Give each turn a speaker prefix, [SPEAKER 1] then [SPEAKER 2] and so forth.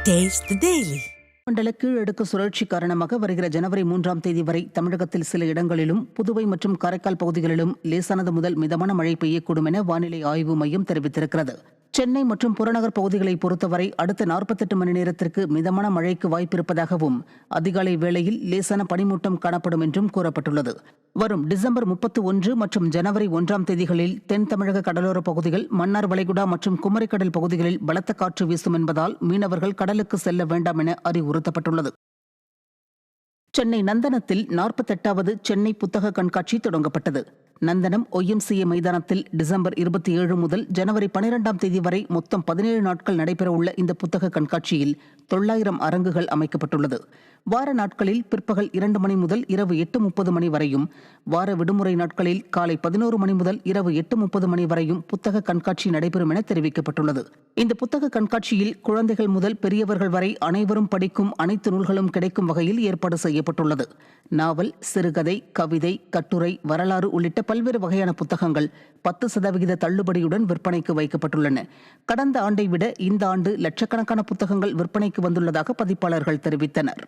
[SPEAKER 1] Taste the Daily.
[SPEAKER 2] மண்டல கீழடுக்கு சுழற்சி காரணமாக வருகிற ஜனவரி 3ஆம் தேதி வரை தமிழகத்தில் சில இடங்களிலும் புதுவை மற்றும் காரைக்கால் பகுதிகளிலும் லேசானது முதல் மிதமான மழை பெய்யக்கூடும் என வானிலை ஆய்வு மையம் தெரிவித்திருக்கிறது. சென்னை மற்றும் புறநகர் பகுதிகளை பொறுத்தவரை அடுத்த 48 மணி நேரத்திற்கு மிதமான மழைக்கு வாய்ப்பிருப்பதாகவும் அதிகாலை வேளையில் லேசான பனிமூட்டம் காணப்படும் என்றும் கூறப்பட்டுள்ளது. வரும் டிசம்பர் 31 மற்றும் ஜனவரி 1ஆம் தேதிகளில் தென் தமிழக கடலோர பகுதிகள், மன்னார் வளைகுடா மற்றும் குமரிக்கடல் பகுதிகளில் பலத்த காற்று வீசும் என்பதால் மீனவர்கள் கடலுக்கு செல்ல வேண்டாம் என அறிவுறுத்தப்பட்டுள்ளது. சென்னை நந்தனத்தில் 48வது சென்னை புத்தக கண்காட்சி தொடங்கப்பட்டது. நந்தனம் OMCA மைதானத்தில் டிசம்பர் 27 முதல் ஜனவரி 12ஆம் தேதி வரை மொத்தம் 17 நாட்கள் நடைபெறவுள்ள இந்த புத்தக கண்காட்சியில் 900 அரங்குகள் அமைக்கப்பட்டுள்ளது. வார நாட்களில் பிற்பகல் 2 மணி முதல் இரவு 8:30 மணி வரையும், வார விடுமுறை நாட்களில் காலை 11 மணி முதல் இரவு 8:30 மணி வரையும் புத்தக கண்காட்சி நடைபெறும் என தெரிவிக்கப்பட்டுள்ளது. இந்த புத்தக கண்காட்சியில் குழந்தைகள் முதல் பெரியவர்கள் வரை அனைவரும் படிக்கும் அனைத்து நூல்களும் கிடைக்கும் வகையில் ஏற்பாடு செய்யப்பட்டுள்ளது. நாவல், சிறுகதை, கவிதை, கட்டுரை, வரலாறு உள்ளிட்ட பல்வேறு வகையான புத்தகங்கள் 10% தள்ளுபடியுடன் விற்பனைக்கு வைக்கப்பட்டுள்ளன. கடந்த ஆண்டை விட இந்த ஆண்டு லட்சக்கணக்கான புத்தகங்கள் விற்பனைக்கு வந்துள்ளதாக பதிப்பாளர்கள் தெரிவித்தனர்.